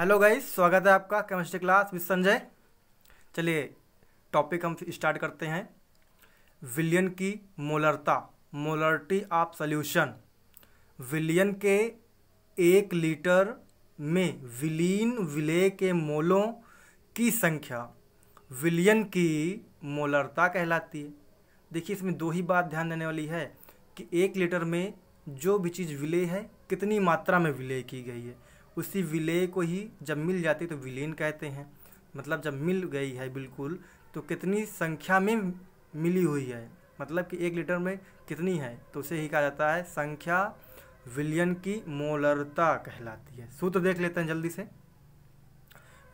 Hello guys, स्वागत है आपका केमिस्ट्री क्लास विद संजय। चलिए टॉपिक हम स्टार्ट करते हैं। विलयन की मोलरता, मोलरिटी ऑफ सॉल्यूशन। विलयन के 1 लीटर में विलीन विलेय के मोलों की संख्या विलयन की मोलरता कहलाती है। देखिए इसमें दो ही बात ध्यान देने वाली है कि 1 लीटर में जो भी चीज़ विलेय है कितनी मात्रा में विलेय की गई है, उसी विलेय को ही जब मिल जाती है तो विलीन कहते हैं। मतलब जब मिल गई है बिल्कुल तो कितनी संख्या में मिली हुई है, मतलब कि 1 लीटर में कितनी है तो उसे ही कहा जाता है संख्या विलयन की मोलरता कहलाती है। सूत्र देख लेते हैं जल्दी से।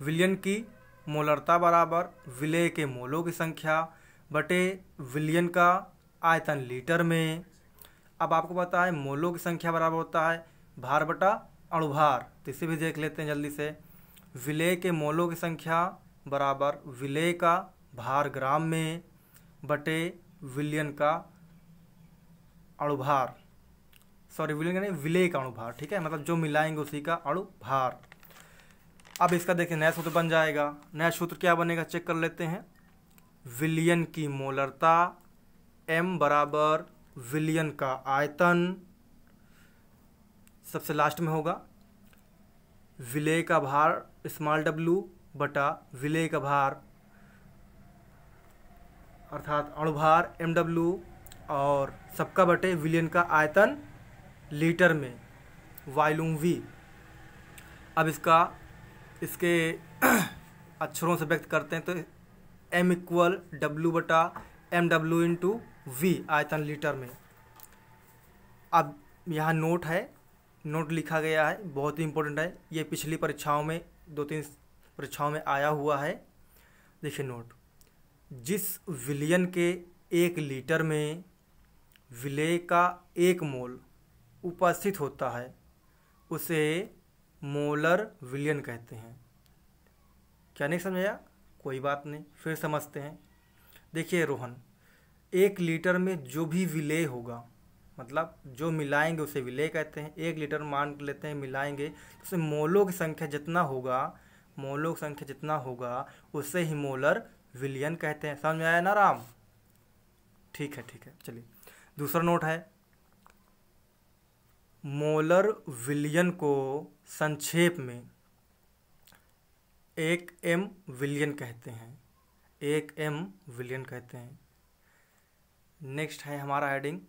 विलयन की मोलरता बराबर विलेय के मोलों की संख्या बटे विलयन का आयतन लीटर में। अब आपको पता है मोलों की संख्या बराबर होता है भार बटा अणुभार, तो इसे भी देख लेते हैं जल्दी से। विलेय के मोलों की संख्या बराबर विलेय का भार ग्राम में बटे विलयन का अणुभार, सॉरी विलयन का नहीं, विलेय का अणुभार, ठीक है, मतलब जो मिलाएंगे उसी का अणुभार। अब इसका देखिए नया सूत्र बन जाएगा। नया सूत्र क्या बनेगा चेक कर लेते हैं। विलयन की मोलरता m बराबर विलयन का आयतन, सबसे लास्ट में होगा विलेय का भार स्मॉल w बटा विलेय का भार अर्थात अणुभार mw और सबका बटे विलयन का आयतन लीटर में वॉल्यूम v। अब इसके अक्षरों से व्यक्त करते हैं तो m इक्वल w बटा mw इंटू v आयतन लीटर में। अब यहाँ नोट है, नोट लिखा गया है, बहुत ही इंपॉर्टेंट है, ये पिछली परीक्षाओं में 2-3 परीक्षाओं में आया हुआ है। देखिए नोट, जिस विलयन के 1 लीटर में विलेय का 1 मोल उपस्थित होता है उसे मोलर विलयन कहते हैं। क्या नहीं समझाया? कोई बात नहीं, फिर समझते हैं। देखिए रोहन, 1 लीटर में जो भी विलेय होगा, मतलब जो मिलाएंगे उसे विलेय कहते हैं। 1 लीटर मान लेते हैं मिलाएंगे तो उसमें मोलों की संख्या जितना होगा, मोलों की संख्या जितना होगा उसे ही मोलर विलयन कहते हैं। समझ में आया ना राम? ठीक है ठीक है। चलिए दूसरा नोट है, मोलर विलयन को संक्षेप में 1m विलयन कहते हैं, 1m विलयन कहते हैं। नेक्स्ट है हमारा हेडिंग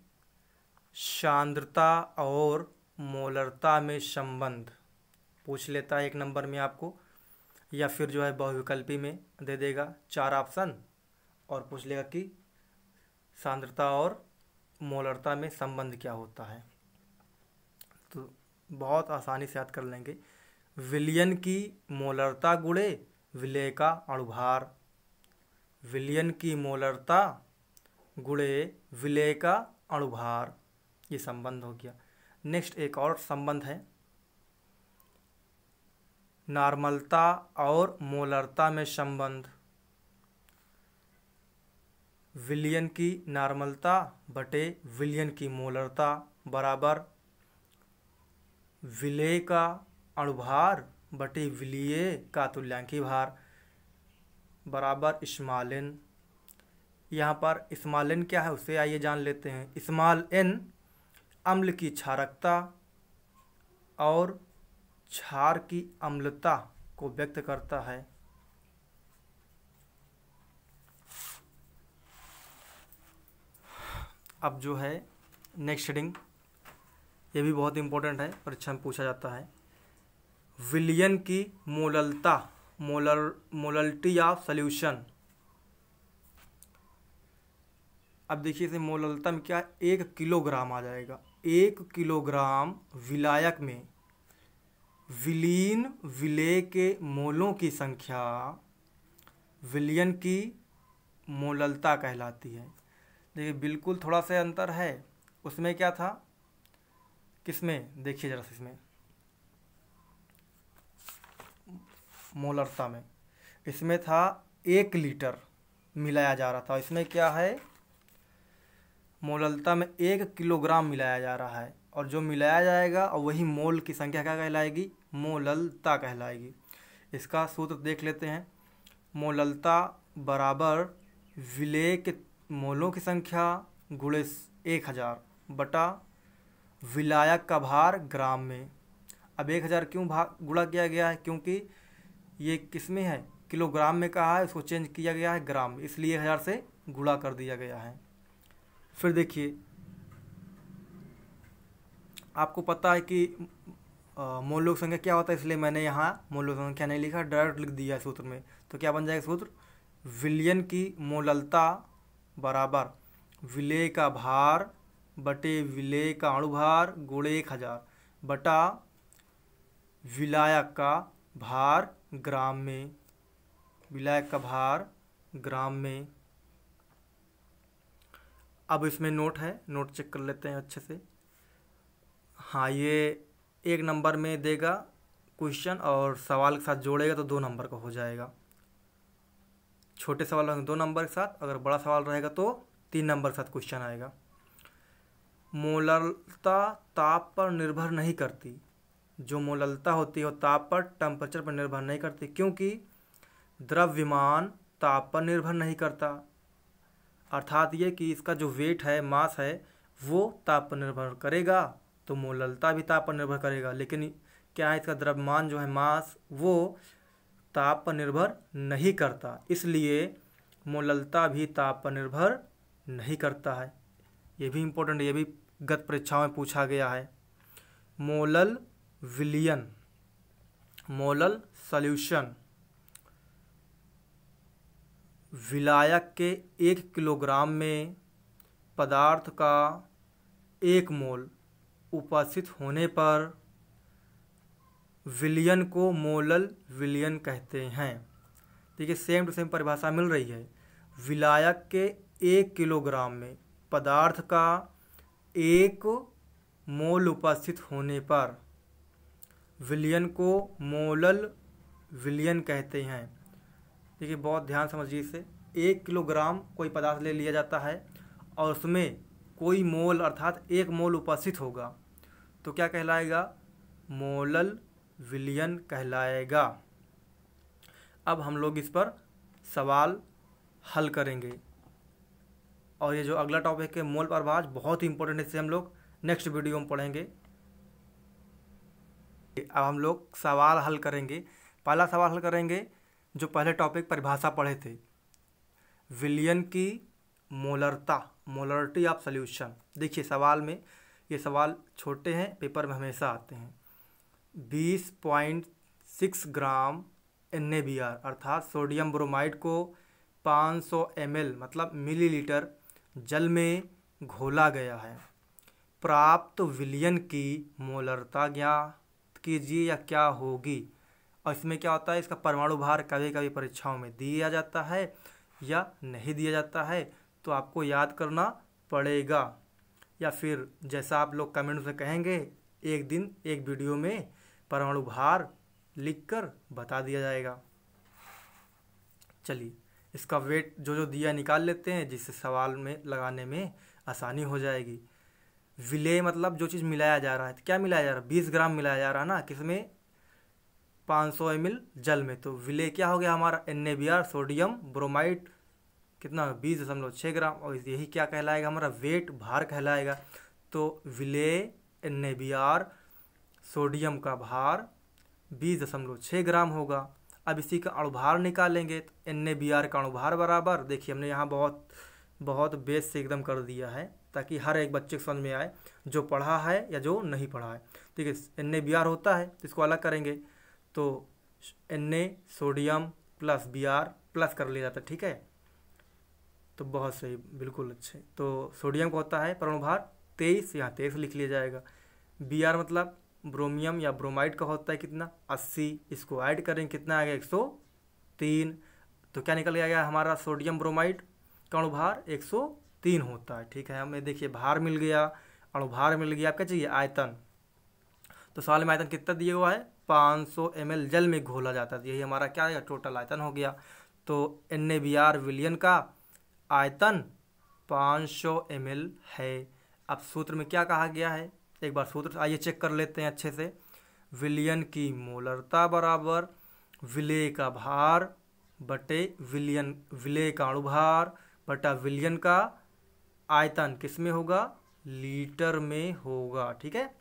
सांद्रता और मोलरता में संबंध। पूछ लेता है 1 नंबर में आपको, या फिर जो है बहुविकल्पी में दे देगा 4 ऑप्शन और पूछ लेगा कि सांद्रता और मोलरता में संबंध क्या होता है। तो बहुत आसानी से याद कर लेंगे। विलयन की मोलरता गुणे विलेय का अणुभार, विलयन की मोलरता गुणे विलेय का अणुभार, ये संबंध हो गया। नेक्स्ट एक और संबंध है, नॉर्मलता और मोलरता में संबंध। विलयन की नॉर्मलता बटे विलयन की मोलरता बराबर विलेय का अणुभार बटे विलेय का तुल्यांकी भार बराबर स्मॉल n। यहाँ पर स्मॉल n क्या है उसे आइए जान लेते हैं। स्मॉल n अम्ल की क्षारकता और क्षार की अम्लता को व्यक्त करता है। अब जो है नेक्स्ट हेडिंग, ये भी बहुत इंपॉर्टेंट है, परीक्षा में पूछा जाता है। विलयन की मोललता, मोलरिटी ऑफ सॉल्यूशन। अब देखिए इसे मोललता में क्या 1 किलोग्राम आ जाएगा। 1 किलोग्राम विलायक में विलीन विलेय के मोलों की संख्या विलयन की मोललता कहलाती है। देखिए बिल्कुल थोड़ा सा अंतर है, उसमें क्या था, किसमें देखिए जरा, इसमें मोलरता में इसमें था 1 लीटर मिलाया जा रहा था, इसमें क्या है मोललता में 1 किलोग्राम मिलाया जा रहा है, और जो मिलाया जाएगा और वही मोल की संख्या क्या कहलाएगी, मोललता कहलाएगी। इसका सूत्र देख लेते हैं। मोललता बराबर विलेय के मोलों की संख्या गुणे 1000 बटा विलायक का भार ग्राम में। अब 1000 क्यों गुणा किया गया है? क्योंकि ये किस में है, किलोग्राम में कहा है, उसको चेंज किया गया है ग्राम में, इसलिए 1000 से गुणा कर दिया गया है। फिर देखिए, आपको पता है कि मोलों की संख्या क्या होता है, इसलिए मैंने यहाँ मोलों की संख्या नहीं लिखा, डायरेक्ट लिख दिया है सूत्र में। तो क्या बन जाएगा सूत्र? विलयन की मोललता बराबर विलेय का भार बटे विलेय का अणुभार गुणे 1000 बटा विलायक का भार ग्राम में। विलायक का भार ग्राम में। अब इसमें नोट है, नोट चेक कर लेते हैं अच्छे से। हाँ, ये 1 नंबर में देगा क्वेश्चन और सवाल के साथ जोड़ेगा तो 2 नंबर का हो जाएगा। छोटे सवाल होंगे 2 नंबर के साथ, अगर बड़ा सवाल रहेगा तो 3 नंबर के साथ क्वेश्चन आएगा। मोललता ताप पर निर्भर नहीं करती। जो मोललता होती है वो ताप पर, टेम्परेचर पर निर्भर नहीं करती, क्योंकि द्रव्यमान ताप पर निर्भर नहीं करता। अर्थात ये कि इसका जो वेट है, मास है, वो ताप पर निर्भर करेगा, तो मोललता भी ताप पर निर्भर करेगा। लेकिन क्या है, इसका द्रव्यमान जो है, मास, वो ताप पर निर्भर नहीं करता, इसलिए मोललता भी ताप पर निर्भर नहीं करता है। ये भी इम्पोर्टेंट, ये भी गत परीक्षाओं में पूछा गया है। मोलल विलयन, मोलल सॉल्यूशन, विलायक के 1 किलोग्राम में पदार्थ का 1 मोल उपस्थित होने पर विलयन को मोलल विलयन कहते हैं। देखिए, सेम टू सेम परिभाषा मिल रही है। विलायक के 1 किलोग्राम में पदार्थ का 1 मोल उपस्थित होने पर विलयन को मोलल विलयन कहते हैं। देखिए, बहुत ध्यान समझिए इसे। 1 किलोग्राम कोई पदार्थ ले लिया जाता है और उसमें कोई मोल अर्थात 1 मोल उपस्थित होगा, तो क्या कहलाएगा? मोलल विलयन कहलाएगा। अब हम लोग इस पर सवाल हल करेंगे, और ये जो अगला टॉपिक है मोल प्रभाज, बहुत ही इंपॉर्टेंट है, इसे हम लोग नेक्स्ट वीडियो में पढ़ेंगे। अब हम लोग सवाल हल करेंगे। पहला सवाल हल करेंगे जो पहले टॉपिक परिभाषा पढ़े थे, विलयन की मोलरता, मोलरिटी ऑफ सॉल्यूशन। देखिए, सवाल में, ये सवाल छोटे हैं, पेपर में हमेशा आते हैं। 20.6 ग्राम NaBr अर्थात सोडियम ब्रोमाइड को 500 ml मतलब मिलीलीटर जल में घोला गया है। प्राप्त विलयन की मोलरता ज्ञात कीजिए या क्या होगी। और इसमें क्या होता है, इसका परमाणु भार कभी कभी परीक्षाओं में दिया जाता है या नहीं दिया जाता है, तो आपको याद करना पड़ेगा, या फिर जैसा आप लोग कमेंट में कहेंगे, एक दिन एक वीडियो में परमाणु भार लिखकर बता दिया जाएगा। चलिए, इसका वेट जो जो दिया निकाल लेते हैं, जिससे सवाल में लगाने में आसानी हो जाएगी। विलेय मतलब जो चीज़ मिलाया जा रहा है, तो क्या मिलाया जा रहा है? 20 ग्राम मिलाया जा रहा है ना, किसमें? 500 ml जल में। तो विलेय क्या हो गया हमारा? NaBr सोडियम ब्रोमाइड, कितना? 20.6 ग्राम। और यही क्या कहलाएगा? हमारा वेट, भार कहलाएगा। तो विलेय NaBr सोडियम का भार 20.6 ग्राम होगा। अब इसी का अणुभार निकालेंगे, तो NaBr का अणुभार बराबर, देखिए हमने यहाँ बहुत बेस से एकदम कर दिया है, ताकि हर एक बच्चे को समझ में आए, जो पढ़ा है या जो नहीं पढ़ा है। ठीक है, NaBr होता है, तो इसको अलग करेंगे, तो Na sodium plus Br plus कर लिया जाता है। ठीक है, तो बहुत सही, बिल्कुल अच्छे। तो सोडियम का होता है परमाणुभार 23, यहाँ 23 लिख लिया जाएगा। Br मतलब ब्रोमियम या ब्रोमाइड का होता है कितना? 80, इसको ऐड करेंगे, कितना आ गया? 103। तो क्या निकल गया हमारा? सोडियम ब्रोमाइड का अणुभार 103 होता है। ठीक है, हमें देखिए भार मिल गया, अणुभार मिल गया, आप क्या चाहिए? आयतन। तो सवाल में आयतन कितना दिया हुआ है? 500 ml जल में घोला जाता है, यही हमारा क्या है? टोटल आयतन हो गया। तो NaBr विलयन का आयतन 500 ml है। अब सूत्र में क्या कहा गया है, एक बार सूत्र आइए चेक कर लेते हैं अच्छे से। विलयन की मोलरता बराबर विलेय का भार बटे विलियन, विलेय का अणुभार बटा विलियन का आयतन किस में होगा, लीटर में होगा। ठीक है,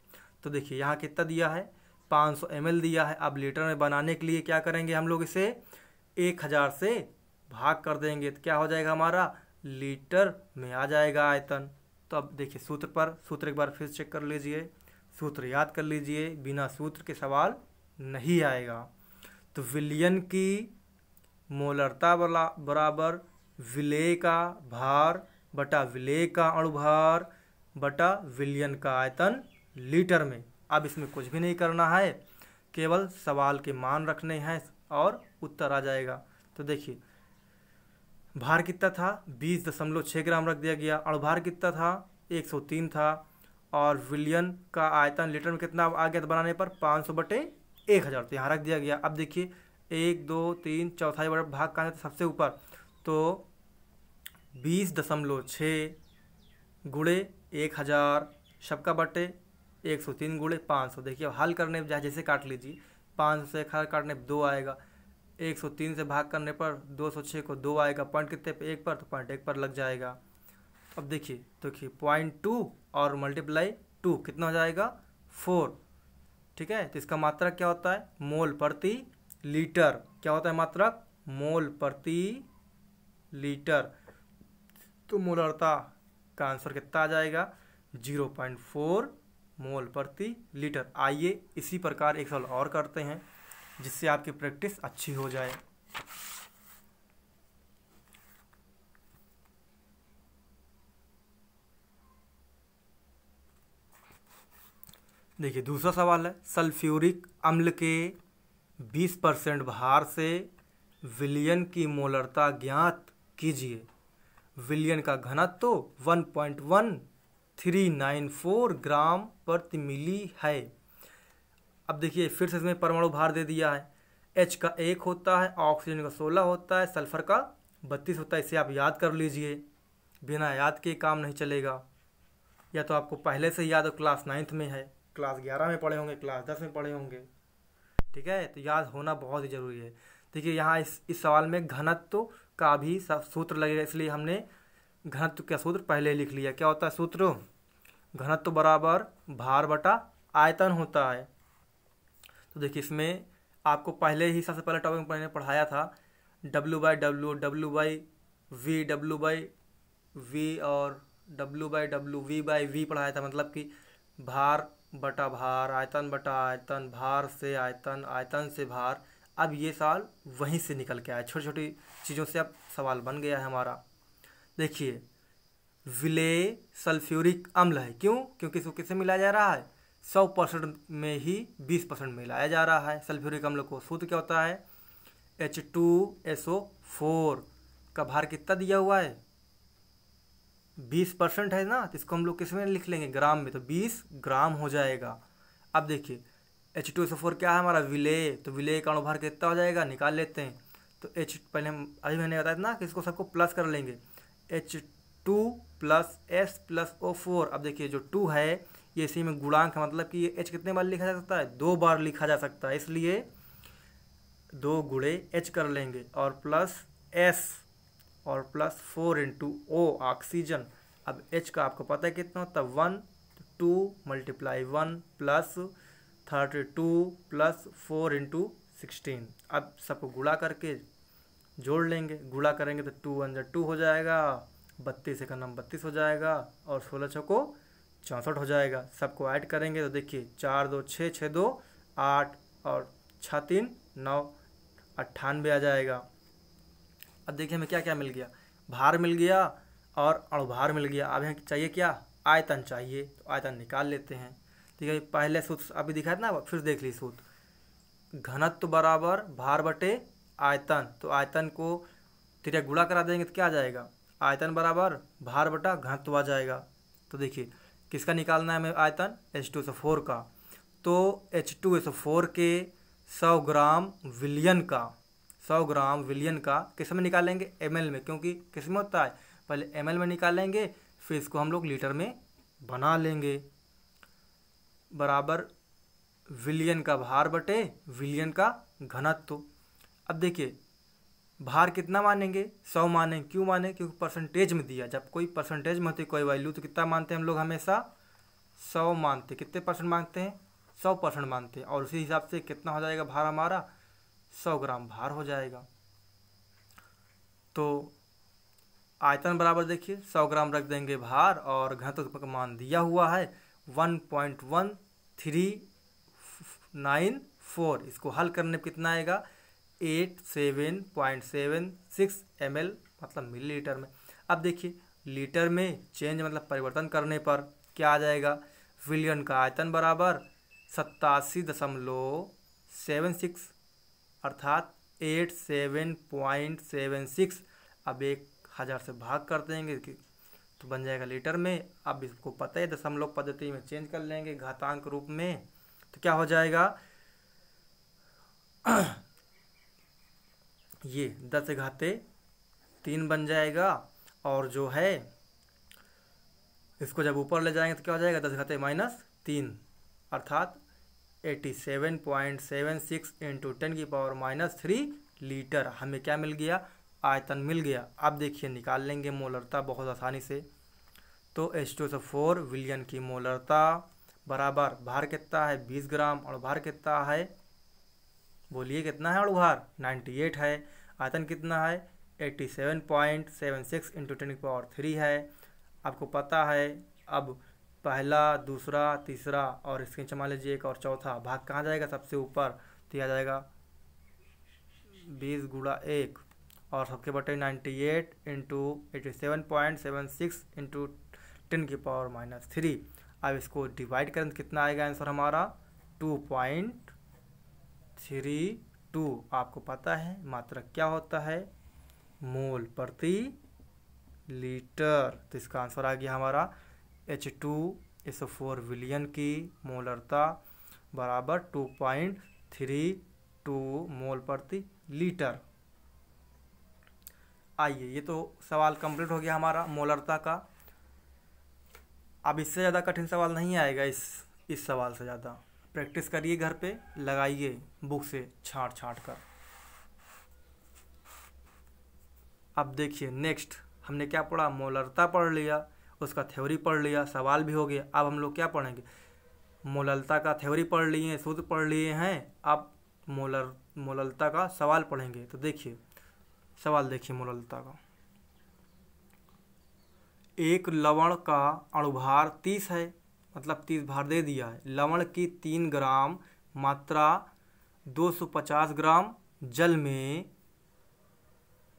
तो देखिए यहाँ कितना दिया है, 500 ml दिया है। अब लीटर में बनाने के लिए क्या करेंगे हम लोग, इसे 1000 से भाग कर देंगे तो क्या हो जाएगा हमारा, लीटर में आ जाएगा आयतन। तो अब देखिए सूत्र एक बार फिर चेक कर लीजिए, सूत्र याद कर लीजिए, बिना सूत्र के सवाल नहीं आएगा। तो विलियन की मोलरता बराबर विलेय का भार बटा विलेय का अणुभार बटा विलियन का आयतन लीटर में। अब इसमें कुछ भी नहीं करना है, केवल सवाल के मान रखने हैं और उत्तर आ जाएगा। तो देखिए भार कितना था, 20.6 ग्राम रख दिया गया। अणुभार कितना था, 103 था। और विलियन का आयतन लीटर में कितना आ गया था बनाने पर, 500 बटे 1000, तो यहाँ रख दिया गया। अब देखिए 1 2 3 चौथाई बड़ा भाग कहाँ है, तो सबसे ऊपर, तो 20.6 गुणे 1000 सबका बटे 103 गुणे 500। देखिए अब हल करने जैसे काट लीजिए, 500 से 1000 काटने पर 2 आएगा, 103 से भाग करने पर 206 को 2 आएगा, पॉइंट कितने पे, 1 पर, तो पॉइंट 1 पर लग जाएगा। अब देखिए 0.2 और मल्टीप्लाई 2 कितना हो जाएगा, 4। ठीक है, तो इसका मात्रक क्या होता है, मोल प्रति लीटर। क्या होता है मात्रक, मोल प्रति लीटर। तो मोलरता का आंसर कितना आ जाएगा, 0.4 मोल प्रति लीटर। आइए इसी प्रकार एक सवाल और करते हैं जिससे आपकी प्रैक्टिस अच्छी हो जाए। देखिए दूसरा सवाल है, सल्फ्यूरिक अम्ल के 20% भार से विलियन की मोलरता ज्ञात कीजिए। विलियन का घनत्व तो 1.1394 ग्राम प्रति मिली है। अब देखिए फिर से इसमें परमाणु भार दे दिया है, H का 1 होता है, ऑक्सीजन का 16 होता है, सल्फर का 32 होता है। इसे आप याद कर लीजिए, बिना याद के काम नहीं चलेगा। या तो आपको पहले से याद हो, क्लास 9th में है, क्लास 11 में पढ़े होंगे, क्लास 10 में पढ़े होंगे। ठीक है, तो याद होना बहुत ही ज़रूरी है। देखिए यहाँ इस सवाल में घनत्व का भी सूत्र लगेगा, इसलिए हमने घनत्व का सूत्र पहले लिख लिया। क्या होता है सूत्र, घनत्व बराबर भार बटा आयतन होता है। तो देखिए इसमें आपको पहले ही सबसे पहले टॉपिक में पढ़ाया था, W/W, W/V, W/V और W/W, V/V पढ़ाया था। मतलब कि भार बटा भार, आयतन बटा आयतन, भार से आयतन, आयतन से भार। अब ये सवाल वहीं से निकल के आया, छोटी छोटी चीज़ों से अब सवाल बन गया है हमारा। देखिए विलेय सल्फ्यूरिक अम्ल है, क्यों, क्योंकि इसको किससे मिलाया जा रहा है, 100% में ही 20% मिलाया जा रहा है सल्फ्यूरिक अम्ल को। सूत्र क्या होता है, H2SO4 का भार कितना दिया हुआ है, 20% है ना, तो इसको हम लोग किस में लिख लेंगे, ग्राम में, तो 20 ग्राम हो जाएगा। अब देखिए H2SO4 क्या है हमारा, विलेय, तो विलेय का अणुभार कितना हो जाएगा, निकाल लेते हैं। तो पहले हम अभी मैंने बताया था ना कि इसको सबको प्लस कर लेंगे, H2 + S + O4। अब देखिए जो 2 है ये इसी में गुणांक है, मतलब कि ये H कितने बार लिखा जा सकता है, 2 बार लिखा जा सकता है, इसलिए 2 गुणे H कर लेंगे और प्लस S और प्लस 4 × O ऑक्सीजन। अब H का आपको पता है कितना होता है, 1, 2 × 1 प्लस 32 प्लस 4 × 16। अब सबको गुणा करके जोड़ लेंगे, गुणा करेंगे तो 2 × 2 हो जाएगा, 32 का नाम 32 हो जाएगा और 16 को 64 हो जाएगा। सबको ऐड करेंगे तो देखिए 4 2 6 6 2 8 और 6 3 9 98 आ जाएगा। अब देखिए हमें क्या क्या मिल गया, भार मिल गया और अणुभार मिल गया। अब यहाँ चाहिए क्या, आयतन चाहिए, तो आयतन निकाल लेते हैं। ठीक है, पहले सूत्र अभी दिखाया था ना, फिर देख लीजिए सूत्र, घनत्व बराबर भार बटे आयतन। तो आयतन को तिरिया गुणा करा देंगे तो क्या आ जाएगा, आयतन बराबर भार बटा घनत्व आ जाएगा। तो देखिए किसका निकालना है हमें आयतन, H2SO4 का। तो H2SO4 के 100 ग्राम विलियन का, 100 ग्राम विलियन का किस में निकालेंगे, ml में, क्योंकि किस में होता है, पहले ml में निकालेंगे फिर इसको हम लोग लीटर में बना लेंगे। बराबर विलियन का भार बटे विलियन का घनत्व। अब देखिए भार कितना मानेंगे, 100 मानेंगे। क्यों माने, क्योंकि परसेंटेज में दिया। जब कोई परसेंटेज में होती है कोई वैल्यू तो कितना मानते हैं हम लोग, हमेशा 100 मानते। कितने परसेंट मानते हैं, 100% मानते हैं। और उसी हिसाब से कितना हो जाएगा भार हमारा, 100 ग्राम भार हो जाएगा। तो आयतन बराबर देखिए 100 ग्राम रख देंगे भार, और घनत्व का मान दिया हुआ है 1.1394। इसको हल करने पर कितना आएगा, 87.76 ml, मतलब मिलीलीटर में। अब देखिए लीटर में चेंज मतलब परिवर्तन करने पर क्या आ जाएगा, विलियन का आयतन बराबर 87.76 अर्थात 87.76। अब 1000 से भाग कर देंगे तो बन जाएगा लीटर में। अब इसको पता है दशमलव पद्धति में चेंज कर लेंगे घातांक रूप में, तो क्या हो जाएगा ये 10⁻³ बन जाएगा। और जो है इसको जब ऊपर ले जाएंगे तो क्या हो जाएगा, 10⁻³ अर्थात 87.76 × 10⁻³ लीटर। हमें क्या मिल गया, आयतन मिल गया। अब देखिए निकाल लेंगे मोलरता बहुत आसानी से। तो H2SO4 विलियन की मोलरता बराबर भार कितना है 20 ग्राम, और भार कितना है, बोलिए कितना है, और भार 98 है। आयतन कितना है 87.76 × 10⁻³ है, आपको पता है। अब पहला, दूसरा, तीसरा और इसके नीचे मान लीजिए एक और चौथा भाग कहाँ जाएगा, सबसे ऊपर, तो यह जाएगा 20 × 1 और सबके बटे 98 × 87.76 × 10⁻³ अब इसको डिवाइड करें तो कितना आएगा आंसर हमारा 2.32। आपको पता है मात्रक क्या होता है, मोल प्रति लीटर। तो इसका आंसर आ गया हमारा H2SO4 विलियन की मोलरता बराबर 2.32 मोल प्रति लीटर। आइए ये तो सवाल कंप्लीट हो गया हमारा मोलरता का। अब इससे ज़्यादा कठिन सवाल नहीं आएगा, इस सवाल से ज़्यादा। प्रैक्टिस करिए घर पे, लगाइए बुक से छांट कर। अब देखिए नेक्स्ट हमने क्या पढ़ा, मोलरता पढ़ लिया, उसका थ्योरी पढ़ लिया, सवाल भी हो गया। अब हम लोग क्या पढ़ेंगे, मोलरता का थ्योरी पढ़ लिए, सूत्र पढ़ लिए हैं, अब मोलरता का सवाल पढ़ेंगे। तो देखिए सवाल देखिए मोलरता का। एक लवण का अणुभार 30 है, मतलब 30 भार दे दिया है। लवण की 3 ग्राम मात्रा 250 ग्राम जल में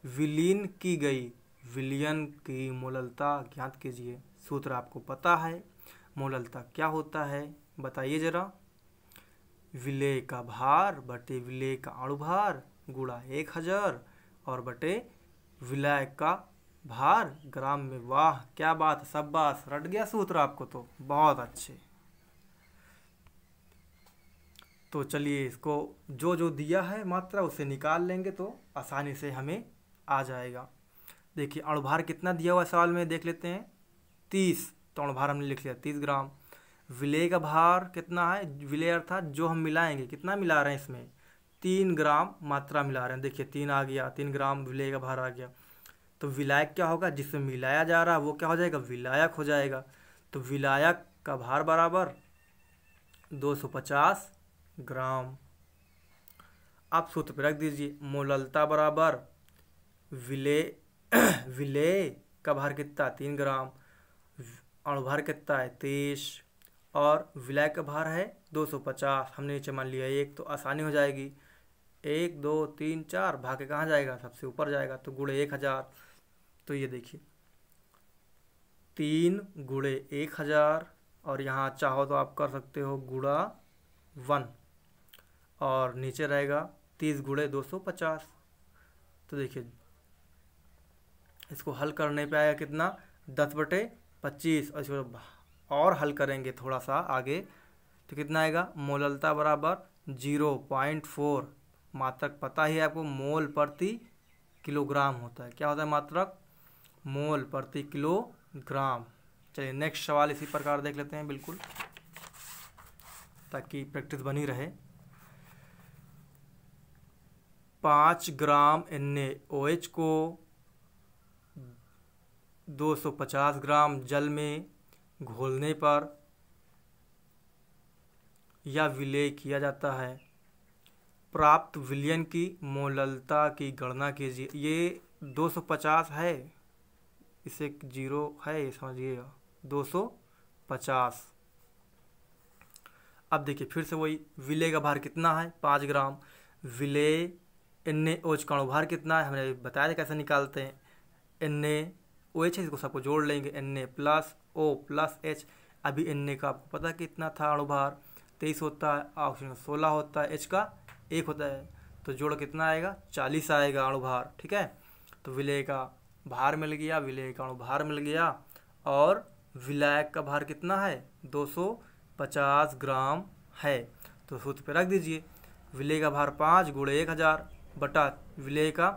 विलीन की गई। विलियन की मोलरता ज्ञात कीजिए। सूत्र आपको पता है, मोलरता क्या होता है बताइए जरा। विलेय का भार बटे विलेय का अणुभार गुणा 1000 और बटे विलेय का भार ग्राम में। वाह क्या बात, शाबाश, रट गया सूत्र आपको तो, बहुत अच्छे। तो चलिए इसको जो जो दिया है मात्रा उसे निकाल लेंगे तो आसानी से हमें आ जाएगा। देखिए अणुभार कितना दिया हुआ सवाल में देख लेते हैं, 30, तो अणुभार हमने लिख लिया 30 ग्राम। विलेय का भार कितना है, विलेय अर्थात जो हम मिलाएंगे, कितना मिला रहे हैं इसमें 3 ग्राम मात्रा मिला रहे हैं। देखिए 3 आ गया, 3 ग्राम विलेय का भार आ गया। तो विलायक क्या होगा, जिसमें मिलाया जा रहा है वो क्या हो जाएगा, विलायक हो जाएगा। तो विलायक का भार बराबर 250 ग्राम। आप सूत्र पर रख दीजिए, मोलरता बराबर विलेय का भार कितना 3 ग्राम, अणुभार कितना है 23 और विलायक का भार है 250। हमने नीचे मान लिया 1, तो आसानी हो जाएगी। 1 2 3 4 भाग के कहाँ जाएगा, सबसे ऊपर जाएगा, तो गुणे 1000। तो ये देखिए 3 गुणे 1000 और यहाँ चाहो तो आप कर सकते हो गुणा 1 और नीचे रहेगा 30 गुणे 250। तो देखिए इसको हल करने पे आएगा कितना 10/25 और इसको और हल करेंगे थोड़ा सा आगे तो कितना आएगा, मोलरता बराबर 0.4। मात्रक पता ही है आपको, मोल प्रति किलोग्राम होता है। क्या होता है मात्रक, मोल प्रति किलोग्राम। चलिए नेक्स्ट सवाल इसी प्रकार देख लेते हैं बिल्कुल, ताकि प्रैक्टिस बनी रहे। 5 ग्राम NaOH को 250 ग्राम जल में घोलने पर या विलेय किया जाता है। प्राप्त विलयन की मोललता की गणना कीजिए। ये 250 है, इसे 0 है, ये समझिएगा 250। अब देखिए फिर से वही, विलेय का भार कितना है 5 ग्राम, विलेय NaOH का अणुभार कितना है हमने बताया था कैसे निकालते हैं। NaOH है, इसको सबको जोड़ लेंगे, Na plus O plus H। अभी Na का आपको पता कितना था अणुभार 23 होता है, ऑक्सीजन 16 होता है, H का 1 होता है, तो जोड़ कितना आएगा 40 आएगा अणुभार। ठीक है, तो विलेय का भार मिल गया, विलेय का अणुभार मिल गया, और विलायक का भार कितना है 250 ग्राम है। तो सूत्र पे रख दीजिए, विलेय का भार 5 गुणे 1000 बटा विलेय का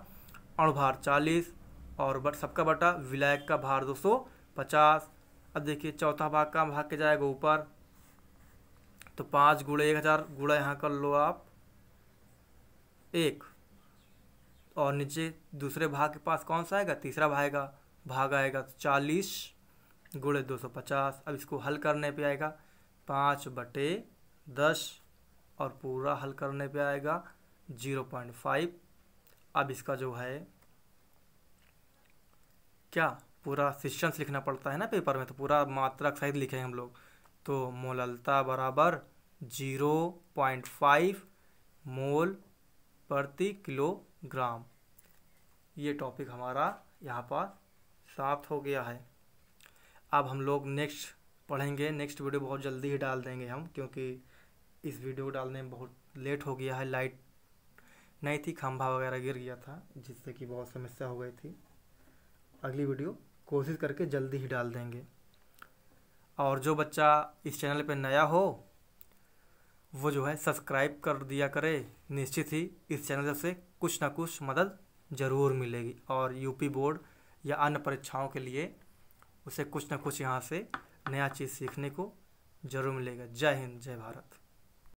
अणुभार 40 और सबका बटा विलायक का भार 250। अब देखिए चौथा भाग का भाग के जाएगा ऊपर, तो 5 गुणे 1000 गुणा यहाँ कर लो आप 1, और नीचे दूसरे भाग के पास कौन सा आएगा, तीसरा भाग आएगा 40 गुणे 250। अब इसको हल करने पे आएगा 5/10 और पूरा हल करने पे आएगा 0.5। अब इसका जो है क्या पूरा सिस्टम्स लिखना पड़ता है ना पेपर में, तो पूरा मात्रक सहित लिखेंगे हम लोग। तो मोललता बराबर 0.5 मोल प्रति किलोग्राम। ये टॉपिक हमारा यहाँ पर समाप्त हो गया है। अब हम लोग नेक्स्ट पढ़ेंगे, नेक्स्ट वीडियो बहुत जल्दी ही डाल देंगे हम, क्योंकि इस वीडियो को डालने में बहुत लेट हो गया है, लाइट नहीं थी, खंभा वगैरह गिर गया था जिससे कि बहुत समस्या हो गई थी। अगली वीडियो कोशिश करके जल्दी ही डाल देंगे। और जो बच्चा इस चैनल पे नया हो वो जो है सब्सक्राइब कर दिया करे, निश्चित ही इस चैनल से कुछ ना कुछ मदद ज़रूर मिलेगी, और यूपी बोर्ड या अन्य परीक्षाओं के लिए उसे कुछ ना कुछ यहाँ से नया चीज़ सीखने को ज़रूर मिलेगा। जय हिंद, जय भारत।